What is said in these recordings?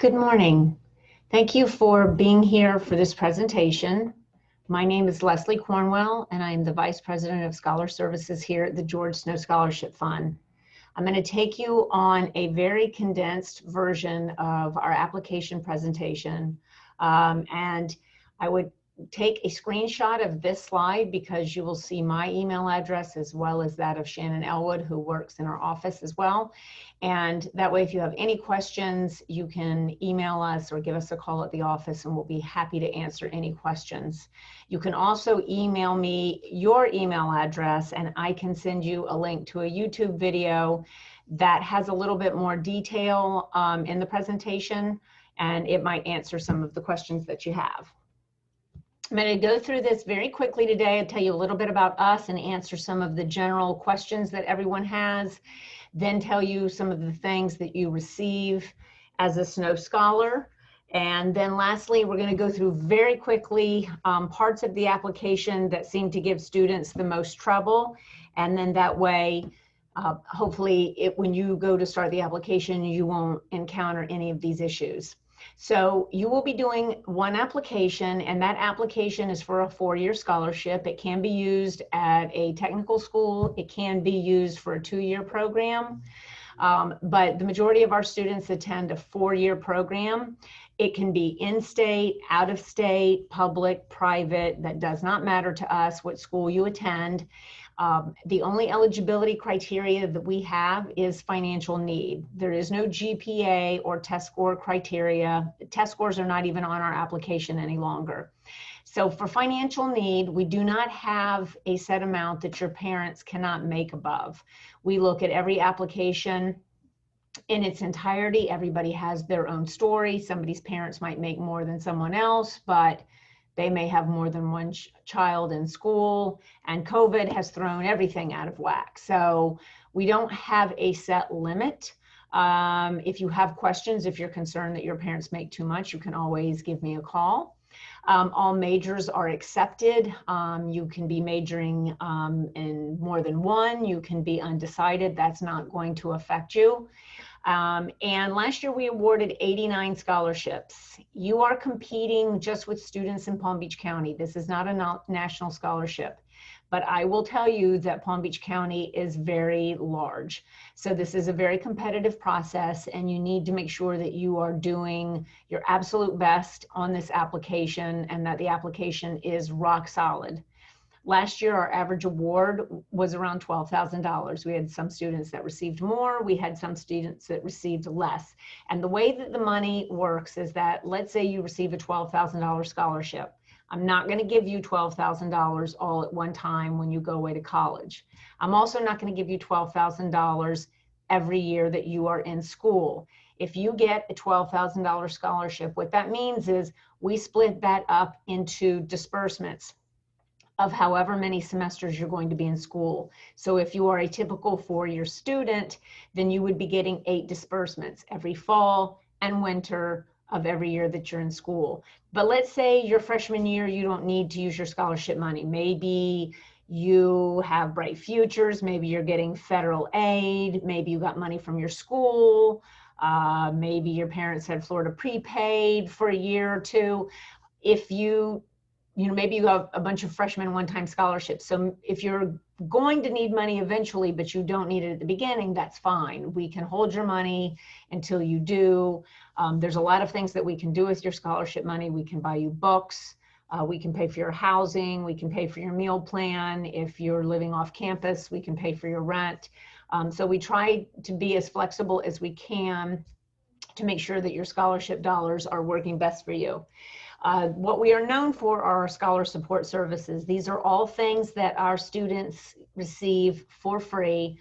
Good morning. Thank you for being here for this presentation. My name is Leslie Cornwell, and I am the Vice President of Scholar Services here at the George Snow Scholarship Fund. I'm going to take you on a very condensed version of our application presentation, and I would take a screenshot of this slide because you will see my email address as well as that of Shannon Elwood, who works in our office as well. And that way, if you have any questions, you can email us or give us a call at the office and we'll be happy to answer any questions. You can also email me your email address and I can send you a link to a YouTube video that has a little bit more detail in the presentation, and it might answer some of the questions that you have. I'm going to go through this very quickly today and tell you a little bit about us and answer some of the general questions that everyone has, then tell you some of the things that you receive as a Snow Scholar. And then lastly, we're going to go through very quickly parts of the application that seem to give students the most trouble. And then that way, hopefully, when you go to start the application, you won't encounter any of these issues. So you will be doing one application, and that application is for a 4-year scholarship. It can be used at a technical school. It can be used for a 2-year program. But the majority of our students attend a 4-year program. It can be in-state, out-of-state, public, private. That does not matter to us what school you attend. The only eligibility criteria that we have is financial need. There is no GPA or test score criteria. Test scores are not even on our application any longer. So for financial need, we do not have a set amount that your parents cannot make above. We look at every application in its entirety. Everybody has their own story. Somebody's parents might make more than someone else, but they may have more than one child in school, and COVID has thrown everything out of whack. So we don't have a set limit. If you have questions, if you're concerned that your parents make too much, you can always give me a call. All majors are accepted. You can be majoring in more than one. You can be undecided. That's not going to affect you. And last year we awarded 89 scholarships. You are competing just with students in Palm Beach County. This is not a national scholarship, but I will tell you that Palm Beach County is very large. So this is a very competitive process, and you need to make sure that you are doing your absolute best on this application and that the application is rock solid. Last year, our average award was around $12,000. We had some students that received more. We had some students that received less. And the way that the money works is that, let's say you receive a $12,000 scholarship. I'm not going to give you $12,000 all at one time when you go away to college. I'm also not going to give you $12,000 every year that you are in school. If you get a $12,000 scholarship, what that means is we split that up into disbursements of however many semesters you're going to be in school. So if you are a typical 4-year student, then you would be getting 8 disbursements every fall and winter of every year that you're in school. But let's say your freshman year, you don't need to use your scholarship money. Maybe you have bright futures, maybe you're getting federal aid, maybe you got money from your school, maybe your parents had Florida prepaid for a year or two. If maybe you have a bunch of freshman one-time scholarships. So if you're going to need money eventually, but you don't need it at the beginning, that's fine. We can hold your money until you do. There's a lot of things that we can do with your scholarship money. We can buy you books. We can pay for your housing. We can pay for your meal plan. If you're living off campus, we can pay for your rent. So we try to be as flexible as we can to make sure that your scholarship dollars are working best for you. What we are known for are our scholar support services. These are all things that our students receive for free.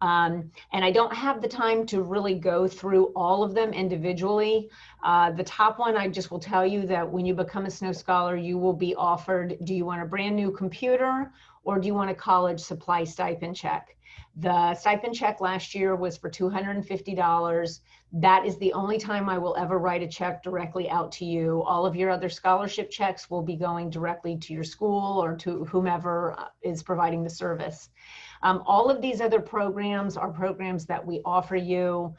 And I don't have the time to really go through all of them individually. The top one, I just will tell you that when you become a Snow Scholar, you will be offered, do you want a brand new computer or do you want a college supply stipend check? The stipend check last year was for $250. That is the only time I will ever write a check directly out to you. All of your other scholarship checks will be going directly to your school or to whomever is providing the service. All of these other programs are programs that we offer you.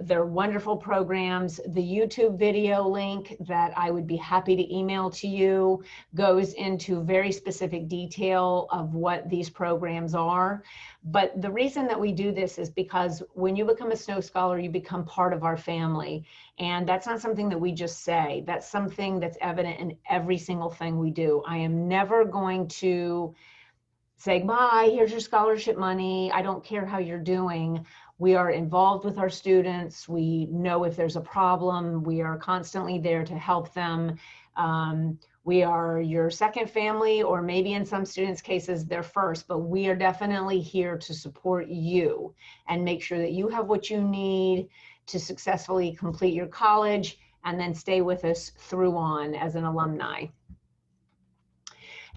They're wonderful programs. The YouTube video link that I would be happy to email to you goes into very specific detail of what these programs are. But the reason that we do this is because when you become a Snow Scholar, you become part of our family. And that's not something that we just say. That's something that's evident in every single thing we do. I am never going to say, bye, here's your scholarship money. I don't care how you're doing. We are involved with our students. We know if there's a problem. We are constantly there to help them. We are your second family, or maybe in some students' cases, their first, but we are definitely here to support you and make sure that you have what you need to successfully complete your college and then stay with us through on as an alumni.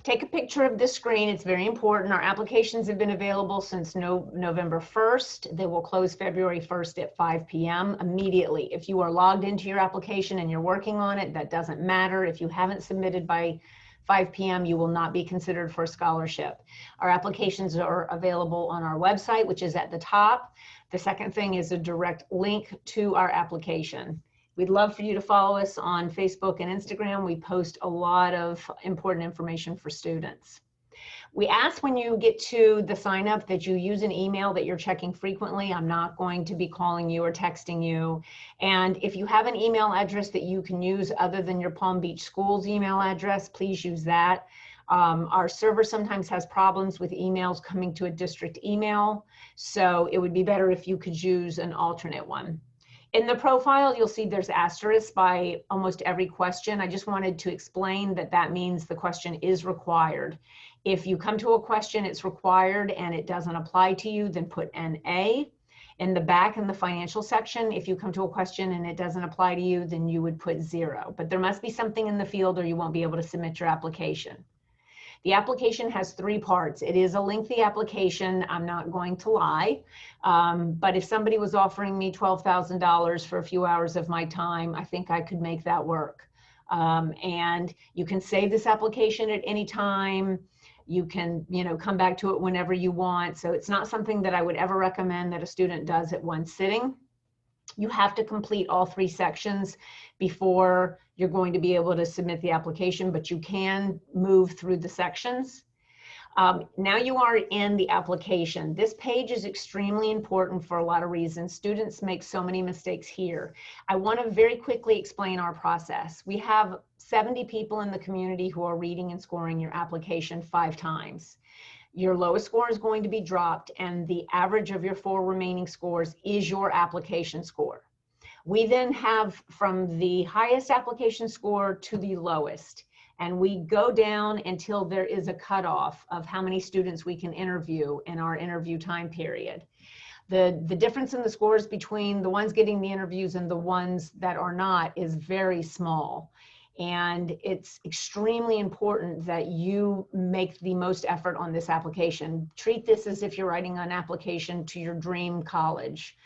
Take a picture of this screen. It's very important. Our applications have been available since November 1st. They will close February 1st at 5 p.m. immediately. If you are logged into your application and you're working on it, that doesn't matter. If you haven't submitted by 5 p.m., you will not be considered for a scholarship. Our applications are available on our website, which is at the top. The second thing is a direct link to our application. We'd love for you to follow us on Facebook and Instagram. We post a lot of important information for students. We ask when you get to the sign up that you use an email that you're checking frequently. I'm not going to be calling you or texting you. And if you have an email address that you can use other than your Palm Beach School's email address, please use that. Our server sometimes has problems with emails coming to a district email. So it would be better if you could use an alternate one. In the profile, you'll see there's asterisks by almost every question. I just wanted to explain that that means the question is required. If you come to a question, it's required and it doesn't apply to you, then put NA. In the back in the financial section, if you come to a question and it doesn't apply to you, then you would put 0. But there must be something in the field or you won't be able to submit your application. The application has 3 parts. It is a lengthy application, I'm not going to lie. But if somebody was offering me $12,000 for a few hours of my time, I think I could make that work. And you can save this application at any time. You can, come back to it whenever you want. So it's not something that I would ever recommend that a student does at one sitting. You have to complete all 3 sections before you're going to be able to submit the application, but you can move through the sections. Now you are in the application. This page is extremely important for a lot of reasons. Students make so many mistakes here. I want to very quickly explain our process. We have 70 people in the community who are reading and scoring your application 5 times. Your lowest score is going to be dropped, and the average of your 4 remaining scores is your application score. We then have from the highest application score to the lowest, and we go down until there is a cutoff of how many students we can interview in our interview time period. The difference in the scores between the ones getting the interviews and the ones that are not is very small. And it's extremely important that you make the most effort on this application. Treat this as if you're writing an application to your dream college,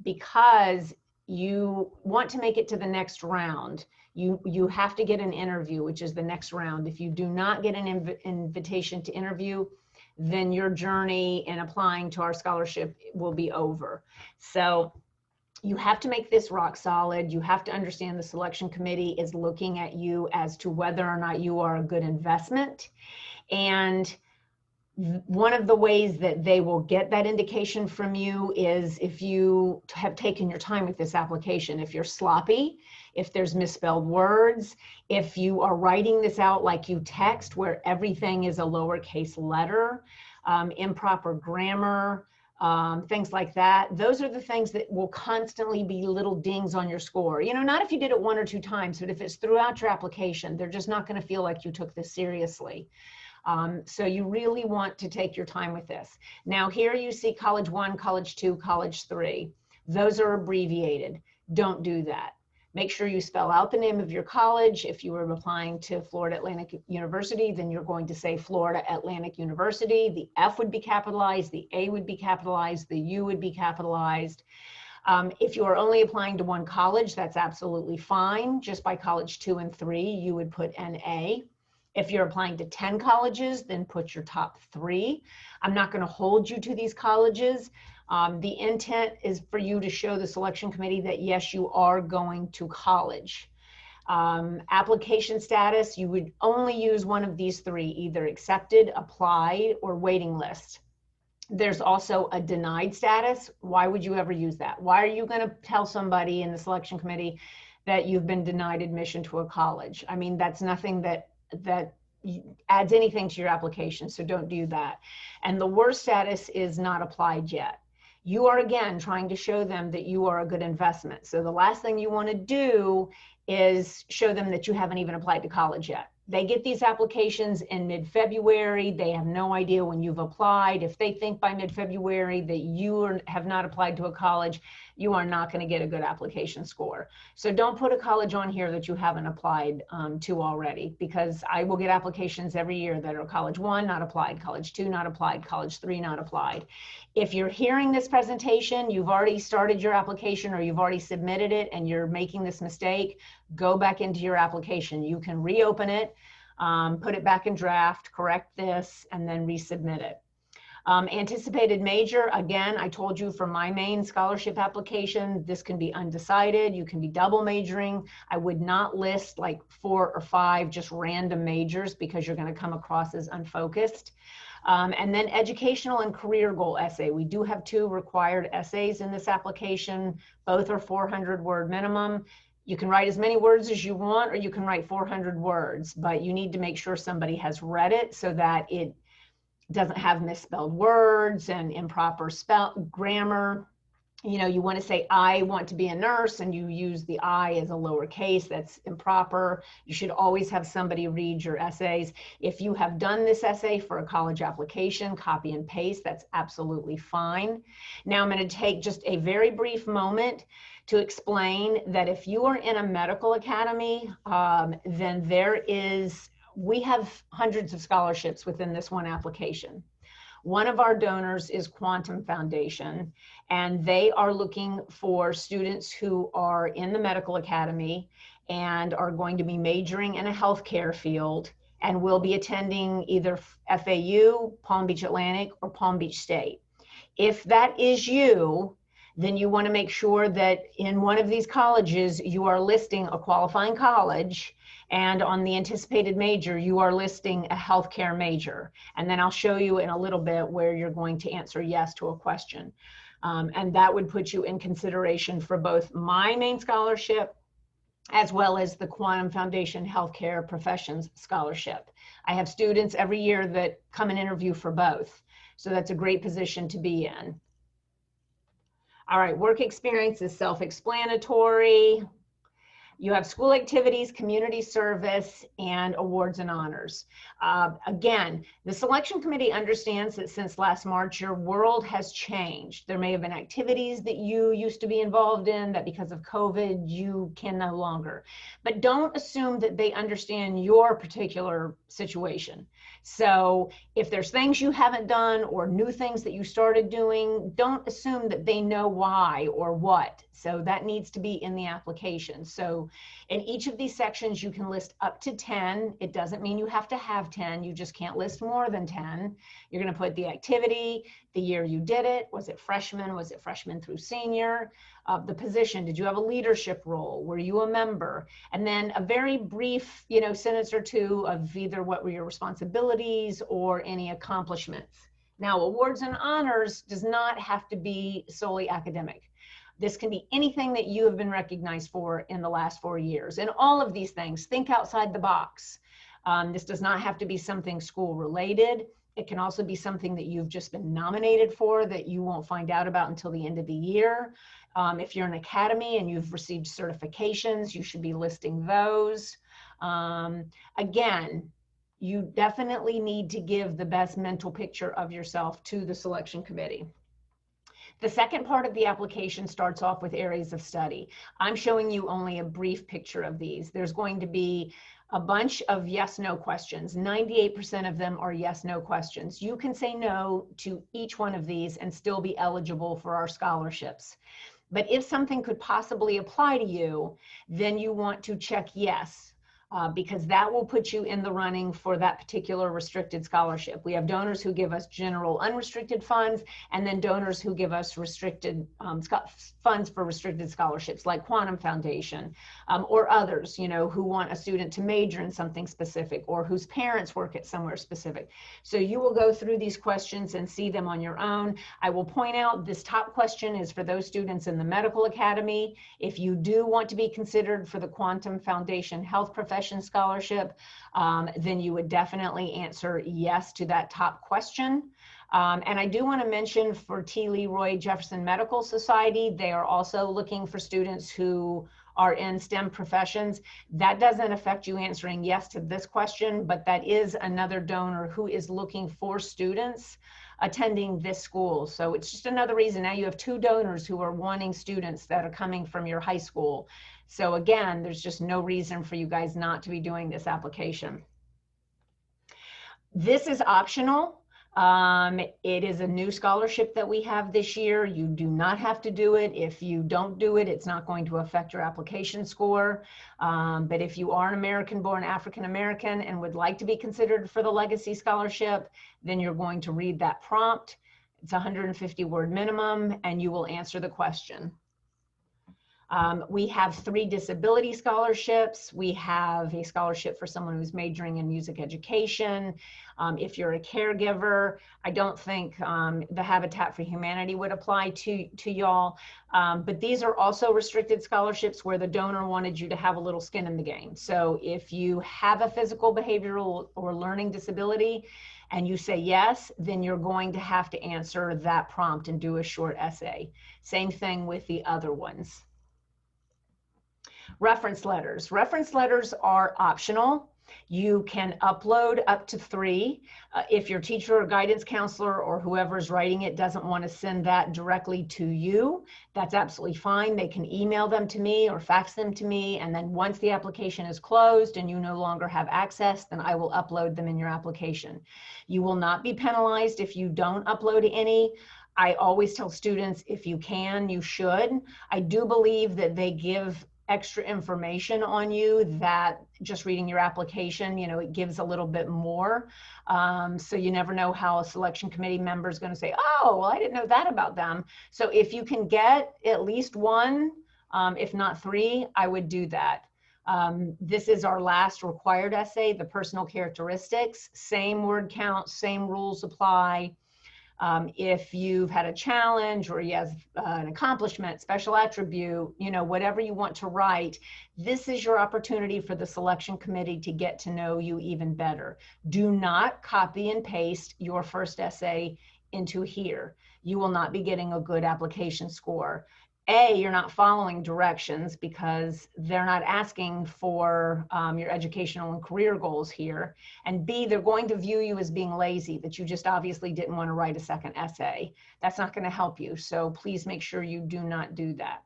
because you want to make it to the next round. You have to get an interview, which is the next round. If you do not get an invitation to interview, then your journey in applying to our scholarship will be over. So you have to make this rock solid. You have to understand the selection committee is looking at you as to whether or not you are a good investment. And one of the ways that they will get that indication from you is if you have taken your time with this application. If you're sloppy, if there's misspelled words, if you are writing this out like you text where everything is a lowercase letter, improper grammar, things like that. Those are the things that will constantly be little dings on your score. Not if you did it 1 or 2 times, but if it's throughout your application, they're just not going to feel like you took this seriously. So you really want to take your time with this. Now here you see College 1, College 2, College 3. Those are abbreviated. Don't do that. Make sure you spell out the name of your college. If you were applying to Florida Atlantic University, then you're going to say Florida Atlantic University. The F would be capitalized, the A would be capitalized, the U would be capitalized. If you are only applying to one college, that's absolutely fine. Just by College 2 and 3, you would put NA. If you're applying to 10 colleges, then put your top 3. I'm not going to hold you to these colleges. The intent is for you to show the selection committee that yes, you are going to college. Application status, you would only use one of these 3, either accepted, applied, or waiting list. There's also a denied status. Why would you ever use that? Why are you going to tell somebody in the selection committee that you've been denied admission to a college? I mean, that's nothing that adds anything to your application, so don't do that. And the worst status is not applied yet. You are, again, trying to show them that you are a good investment. So the last thing you want to do is show them that you haven't even applied to college yet. They get these applications in mid-February. They have no idea when you've applied. If they think by mid-February that you have not applied to a college, you are not going to get a good application score. So don't put a college on here that you haven't applied to already, because I will get applications every year that are college 1, not applied, college 2, not applied, college 3, not applied. If you're hearing this presentation, you've already started your application or you've already submitted it and you're making this mistake, go back into your application. You can reopen it, put it back in draft, correct this, and then resubmit it. Anticipated major, again, I told you for my main scholarship application, this can be undecided. You can be double majoring. I would not list like 4 or 5 just random majors because you're going to come across as unfocused. And then educational and career goal essay. We do have 2 required essays in this application. Both are 400-word minimum. You can write as many words as you want, or you can write 400 words, but you need to make sure somebody has read it so that it doesn't have misspelled words and improper grammar. You know, you want to say, I want to be a nurse, and you use the I as a lowercase. That's improper. You should always have somebody read your essays. If you have done this essay for a college application, copy and paste, that's absolutely fine. Now I'm going to take just a very brief moment to explain that if you are in a medical academy, then we have hundreds of scholarships within this one application. One of our donors is Quantum Foundation, and they are looking for students who are in the medical academy and are going to be majoring in a healthcare field and will be attending either FAU, Palm Beach Atlantic, or Palm Beach State. If that is you, then you want to make sure that in one of these colleges, you are listing a qualifying college, and on the anticipated major, you are listing a healthcare major. And then I'll show you in a little bit where you're going to answer yes to a question. And that would put you in consideration for both my main scholarship as well as the Quantum Foundation Healthcare Professions Scholarship. I have students every year that come and interview for both. So that's a great position to be in. All right, work experience is self-explanatory. You have school activities, community service, and awards and honors. Again, the selection committee understands that since last March, your world has changed. There may have been activities that you used to be involved in that because of COVID, you can no longer. But don't assume that they understand your particular situation. So if there's things you haven't done or new things that you started doing, don't assume that they know why or what. So that needs to be in the application. So in each of these sections, you can list up to 10. It doesn't mean you have to have 10. You just can't list more than 10. You're going to put the activity, the year you did it. Was it freshman? Was it freshman through senior? The position, did you have a leadership role? Were you a member? And then a very brief, sentence or 2 of either what were your responsibilities or any accomplishments. Now, awards and honors does not have to be solely academic. This can be anything that you have been recognized for in the last 4 years. And all of these things, think outside the box. This does not have to be something school related. It can also be something that you've just been nominated for that you won't find out about until the end of the year. If you're an academy and you've received certifications, you should be listing those. Again, you definitely need to give the best mental picture of yourself to the selection committee. The second part of the application starts off with areas of study. I'm showing you only a brief picture of these. There's going to be a bunch of yes/no questions. 98% of them are yes/no questions. You can say no to each one of these and still be eligible for our scholarships. But if something could possibly apply to you, then you want to check yes. because that will put you in the running for that particular restricted scholarship. We have donors who give us general unrestricted funds, and then donors who give us restricted funds for restricted scholarships, like Quantum Foundation, or others, who want a student to major in something specific, or whose parents work at somewhere specific. So you will go through these questions and see them on your own. I will point out this top question is for those students in the medical academy. If you do want to be considered for the Quantum Foundation Health Profession Scholarship, then you would definitely answer yes to that top question. And I do want to mention for T. Leroy Jefferson Medical Society, they are also looking for students who are in STEM professions. That doesn't affect you answering yes to this question, but that is another donor who is looking for students attending this school. So it's just another reason. Now you have two donors who are wanting students that are coming from your high school. So again, there's just no reason for you guys not to be doing this application. This is optional. It is a new scholarship that we have this year. You do not have to do it. If you don't do it, it's not going to affect your application score. But if you are an American-born African-American and would like to be considered for the Legacy Scholarship, then you're going to read that prompt. It's a 150-word minimum, and you will answer the question. We have 3 disability scholarships. We have a scholarship for someone who's majoring in music education. If you're a caregiver, I don't think the Habitat for Humanity would apply to y'all. But these are also restricted scholarships where the donor wanted you to have a little skin in the game. So if you have a physical, behavioral, or learning disability, and you say yes, then you're going to have to answer that prompt and do a short essay. Same thing with the other ones. Reference letters. Reference letters are optional. You can upload up to 3. If your teacher or guidance counselor or whoever's writing it doesn't want to send that directly to you, that's absolutely fine. They can email them to me or fax them to me. And then once the application is closed and you no longer have access, then I will upload them in your application. You will not be penalized if you don't upload any. I always tell students, if you can, you should. I do believe that they give extra information on you that just reading your application, it gives a little bit more. So you never know how a selection committee member is going to say, oh, well, I didn't know that about them. So if you can get at least 1, if not 3, I would do that. This is our last required essay, the personal characteristics, same word count, same rules apply. If you've had a challenge or you have an accomplishment, special attribute, whatever you want to write, this is your opportunity for the selection committee to get to know you even better. Do not copy and paste your first essay into here. You will not be getting a good application score. A, you're not following directions because they're not asking for your educational and career goals here. And B, they're going to view you as being lazy, that you just obviously didn't want to write a second essay. That's not going to help you. So please make sure you do not do that.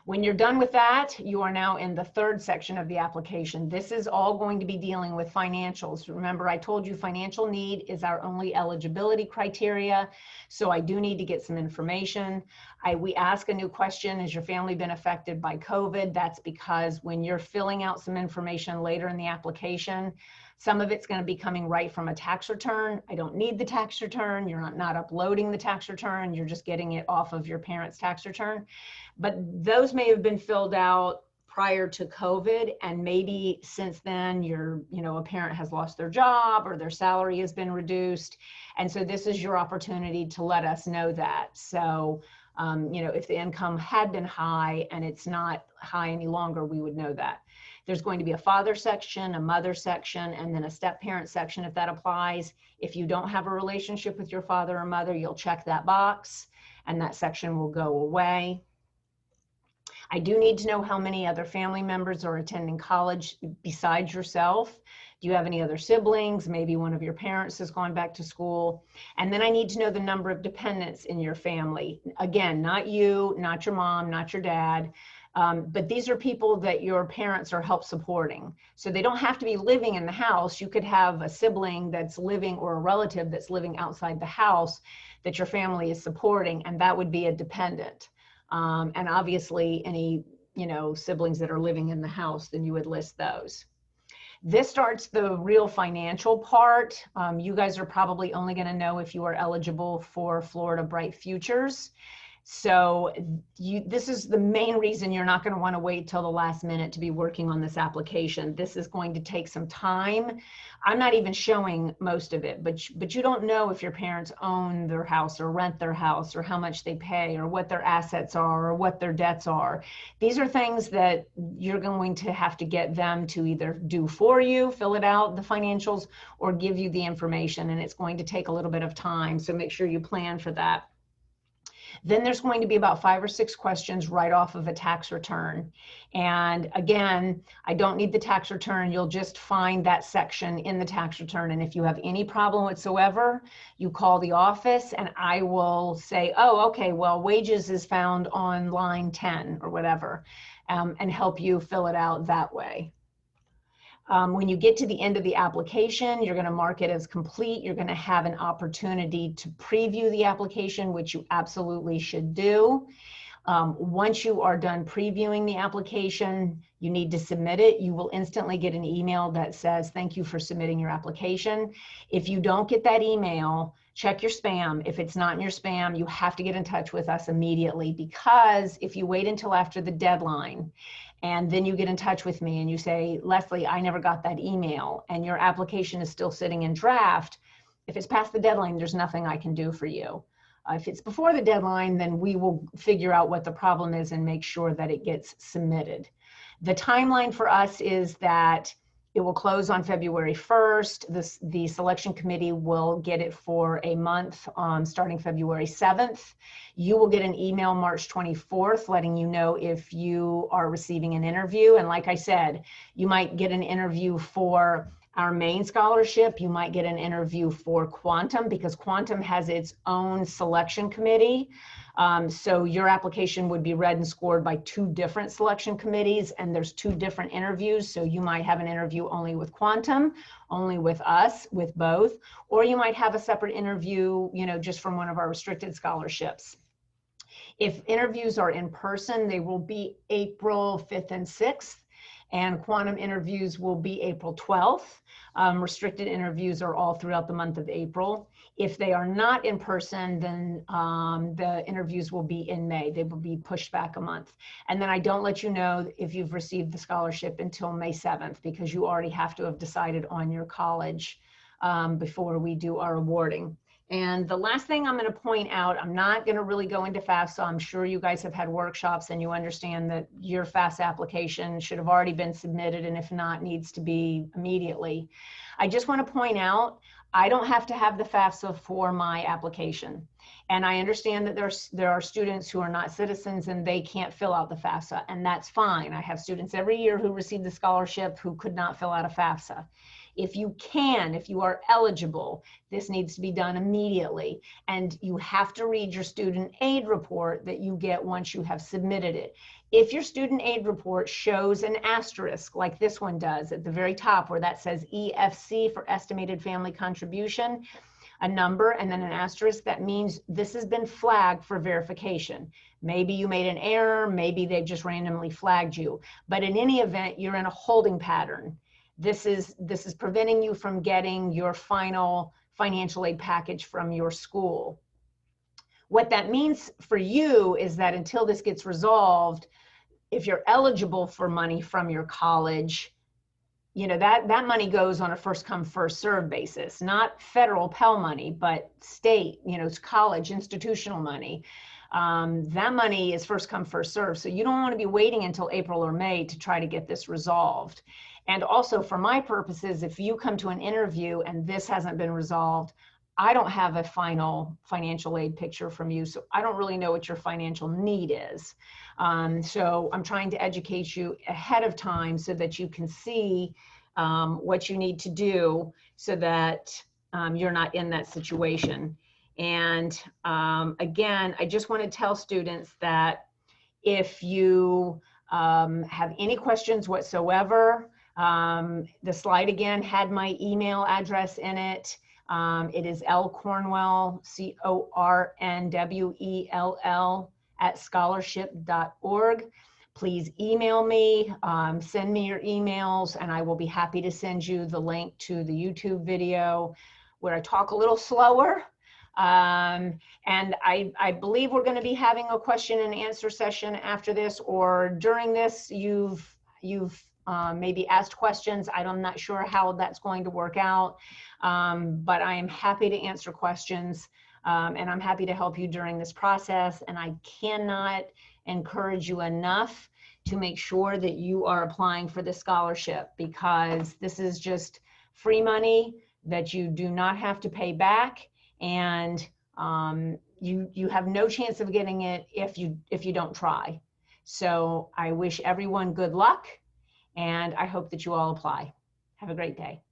When you're done with that, you are now in the 3rd section of the application. This is all going to be dealing with financials. Remember, I told you financial need is our only eligibility criteria. So I do need to get some information. We ask a new question, has your family been affected by COVID? That's because when you're filling out some information later in the application, some of it's going to be coming right from a tax return. I don't need the tax return. You're not uploading the tax return. You're just getting it off of your parents' tax return. But those may have been filled out prior to COVID, and maybe since then a parent has lost their job or their salary has been reduced. And so this is your opportunity to let us know that. So, if the income had been high and it's not high any longer, we would know that. There's going to be a father section, a mother section, and then a step-parent section if that applies. If you don't have a relationship with your father or mother, you'll check that box and that section will go away. I do need to know how many other family members are attending college besides yourself. Do you have any other siblings? Maybe one of your parents has gone back to school. And then I need to know the number of dependents in your family. Again, not you, not your mom, not your dad. But these are people that your parents are help supporting. So they don't have to be living in the house. You could have a sibling that's living or a relative that's living outside the house that your family is supporting, and that would be a dependent. And obviously any siblings that are living in the house, then you would list those. This starts the real financial part. You guys are probably only going to know if you are eligible for Florida Bright Futures. So this is the main reason you're not going to want to wait till the last minute to be working on this application. This is going to take some time. I'm not even showing most of it, but you don't know if your parents own their house or rent their house or how much they pay or what their assets are or what their debts are. These are things that you're going to have to get them to either do for you, fill it out, the financials, or give you the information, and it's going to take a little bit of time. So make sure you plan for that. Then there's going to be about 5 or 6 questions right off of a tax return. And again, I don't need the tax return. You'll just find that section in the tax return. And if you have any problem whatsoever, you call the office and I will say, oh, okay, well, wages is found on line 10 or whatever, and help you fill it out that way. When you get to the end of the application, you're going to mark it as complete. You're going to have an opportunity to preview the application, which you absolutely should do. Once you are done previewing the application, you need to submit it. You will instantly get an email that says, thank you for submitting your application. If you don't get that email, check your spam. If it's not in your spam, you have to get in touch with us immediately, because if you wait until after the deadline, and then you get in touch with me and you say, Leslie, I never got that email, and your application is still sitting in draft, if it's past the deadline, there's nothing I can do for you. If it's before the deadline, then we will figure out what the problem is and make sure that it gets submitted. The timeline for us is that it will close on February 1st. The selection committee will get it for a month starting February 7th. You will get an email March 24th letting you know if you are receiving an interview. And like I said, you might get an interview for our main scholarship. You might get an interview for Quantum, because Quantum has its own selection committee. So your application would be read and scored by 2 different selection committees, and there's 2 different interviews. So you might have an interview only with Quantum, only with us, with both, or you might have a separate interview, just from one of our restricted scholarships. If interviews are in person, they will be April 5th and 6th. And Quantum interviews will be April 12th. Restricted interviews are all throughout the month of April. If they are not in person, then the interviews will be in May. They will be pushed back a month. And then I don't let you know if you've received the scholarship until May 7th, because you already have to have decided on your college before we do our awarding. And the last thing I'm going to point out, I'm not going to really go into FAFSA. I'm sure you guys have had workshops and you understand that your FAFSA application should have already been submitted, and if not, needs to be immediately. I just want to point out, I don't have to have the FAFSA for my application. And I understand that there are students who are not citizens and they can't fill out the FAFSA, and that's fine. I have students every year who receive the scholarship who could not fill out a FAFSA. If you are eligible, this needs to be done immediately. And you have to read your student aid report that you get once you have submitted it. If your student aid report shows an asterisk, like this one does at the very top, where that says EFC for estimated family contribution, a number and then an asterisk, that means this has been flagged for verification. Maybe you made an error, maybe they just randomly flagged you. But in any event, you're in a holding pattern. This is preventing you from getting your final financial aid package from your school. What that means for you is that until this gets resolved, if you're eligible for money from your college, that money goes on a first come, first serve basis, not federal Pell money, but state, it's college institutional money. That money is first come, first serve. So you don't want to be waiting until April or May to try to get this resolved. And also for my purposes, if you come to an interview and this hasn't been resolved, I don't have a final financial aid picture from you. So I don't really know what your financial need is. So I'm trying to educate you ahead of time so that you can see what you need to do so that you're not in that situation. And again, I just want to tell students that if you have any questions whatsoever, the slide again had my email address in it. It is lcornwell, CORNWELL @scholarship.org. please email me, send me your emails, and I will be happy to send you the link to the YouTube video where I talk a little slower. And I believe we're going to be having a question and answer session after this, or during this. You've maybe asked questions. I'm not sure how that's going to work out, but I am happy to answer questions, and I'm happy to help you during this process. And I cannot encourage you enough to make sure that you are applying for the scholarship, because this is just free money that you do not have to pay back, and you have no chance of getting it if you don't try. So I wish everyone good luck, and I hope that you all apply. Have a great day.